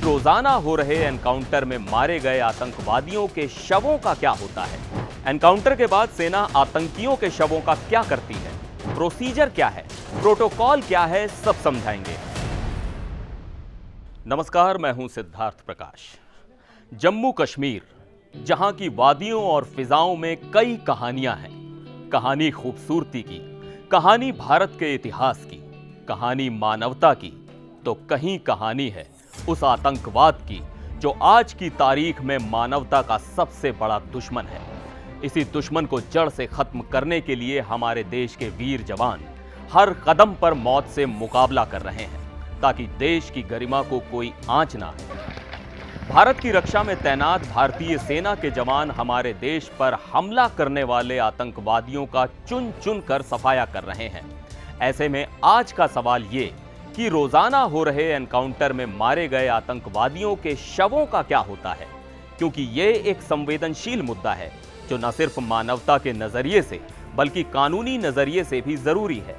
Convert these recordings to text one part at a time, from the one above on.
रोजाना हो रहे एनकाउंटर में मारे गए आतंकवादियों के शवों का क्या होता है। एनकाउंटर के बाद सेना आतंकियों के शवों का क्या करती है, प्रोसीजर क्या है, प्रोटोकॉल क्या है, सब समझाएंगे। नमस्कार, मैं हूं सिद्धार्थ प्रकाश। जम्मू कश्मीर, जहां की वादियों और फिजाओं में कई कहानियां हैं। कहानी खूबसूरती की, कहानी भारत के इतिहास की, कहानी मानवता की, तो कहीं कहानी है उस आतंकवाद की जो आज की तारीख में मानवता का सबसे बड़ा दुश्मन है। इसी दुश्मन को जड़ से खत्म करने के लिए हमारे देश के वीर जवान हर कदम पर मौत से मुकाबला कर रहे हैं, ताकि देश की गरिमा को कोई आंच ना आए। भारत की रक्षा में तैनात भारतीय सेना के जवान हमारे देश पर हमला करने वाले आतंकवादियों का चुन चुन कर सफाया कर रहे हैं। ऐसे में आज का सवाल ये कि रोजाना हो रहे एनकाउंटर में मारे गए आतंकवादियों के शवों का क्या होता है, क्योंकि ये एक संवेदनशील मुद्दा है जो न सिर्फ मानवता के नजरिए से बल्कि कानूनी नजरिए से भी जरूरी है।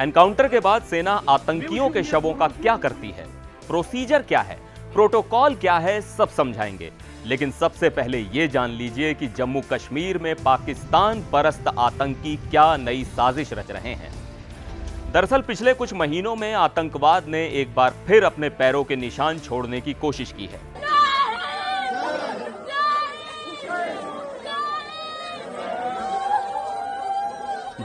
एनकाउंटर के बाद सेना आतंकियों के शवों का क्या करती है, प्रोसीजर क्या है, प्रोटोकॉल क्या है, सब समझाएंगे। लेकिन सबसे पहले यह जान लीजिए कि जम्मू कश्मीर में पाकिस्तान परस्त आतंकी क्या नई साजिश रच रहे हैं। दरअसल पिछले कुछ महीनों में आतंकवाद ने एक बार फिर अपने पैरों के निशान छोड़ने की कोशिश की है।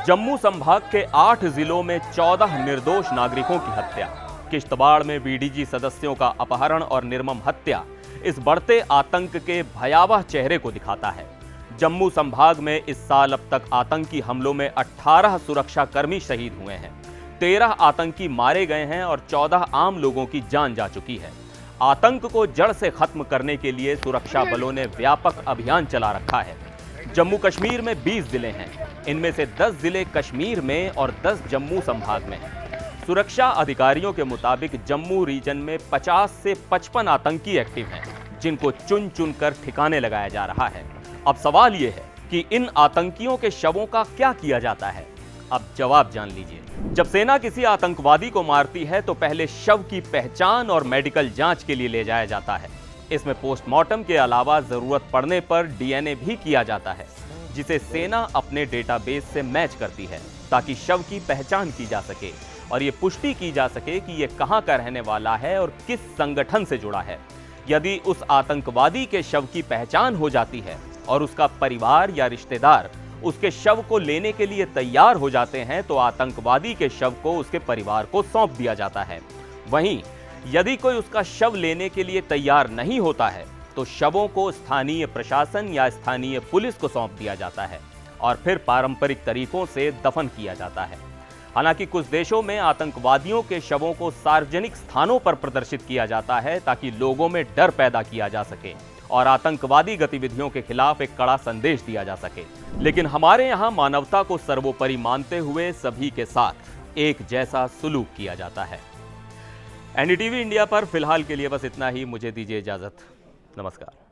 जम्मू संभाग के 8 जिलों में 14 निर्दोष नागरिकों की हत्या, किश्तवाड़ में बीडीजी सदस्यों का अपहरण और निर्मम हत्या इस बढ़ते आतंक के भयावह चेहरे को दिखाता है। जम्मू संभाग में इस साल अब तक आतंकी हमलों में 18 सुरक्षाकर्मी शहीद हुए हैं, 13 आतंकी मारे गए हैं और 14 आम लोगों की जान जा चुकी है। आतंक को जड़ से खत्म करने के लिए सुरक्षा बलों ने व्यापक अभियान चला रखा है। जम्मू कश्मीर में 20 जिले हैं, इनमें से 10 जिले कश्मीर में और 10 जम्मू संभाग में हैं। सुरक्षा अधिकारियों के मुताबिक जम्मू रीजन में 50 से 55 आतंकी एक्टिव हैं, जिनको चुन चुन कर ठिकाने लगाया जा रहा है। अब सवाल यह है कि इन आतंकियों के शवों का क्या किया जाता है। अब जवाब जान लीजिए। जब सेना किसी आतंकवादी को मारती है तो पहले शव की पहचान और मेडिकल जांच के लिए ले जाया जाता है। इसमें पोस्टमार्टम के अलावा जरूरत पड़ने पर डीएनए भी किया जाता है, जिसे सेना अपने डेटाबेस से मैच करती है, ताकि शव की पहचान की जा सके और ये पुष्टि की जा सके कि ये कहां का रहने वाला है और किस संगठन से जुड़ा है। यदि उस आतंकवादी के शव की पहचान हो जाती है और उसका परिवार या रिश्तेदार उसके शव को लेने के लिए तैयार हो जाते हैं, तो आतंकवादी के शव को उसके परिवार को सौंप दिया जाता है। वहीं यदि कोई उसका शव लेने के लिए तैयार नहीं होता है तो शवों को स्थानीय प्रशासन या स्थानीय पुलिस को सौंप दिया जाता है और फिर पारंपरिक तरीकों से दफन किया जाता है। हालांकि कुछ देशों में आतंकवादियों के शवों को सार्वजनिक स्थानों पर प्रदर्शित किया जाता है, ताकि लोगों में डर पैदा किया जा सके और आतंकवादी गतिविधियों के खिलाफ एक कड़ा संदेश दिया जा सके। लेकिन हमारे यहाँ मानवता को सर्वोपरि मानते हुए सभी के साथ एक जैसा सुलूक किया जाता है। एनडीटीवी इंडिया पर फिलहाल के लिए बस इतना ही। मुझे दीजिए इजाजत। नमस्कार।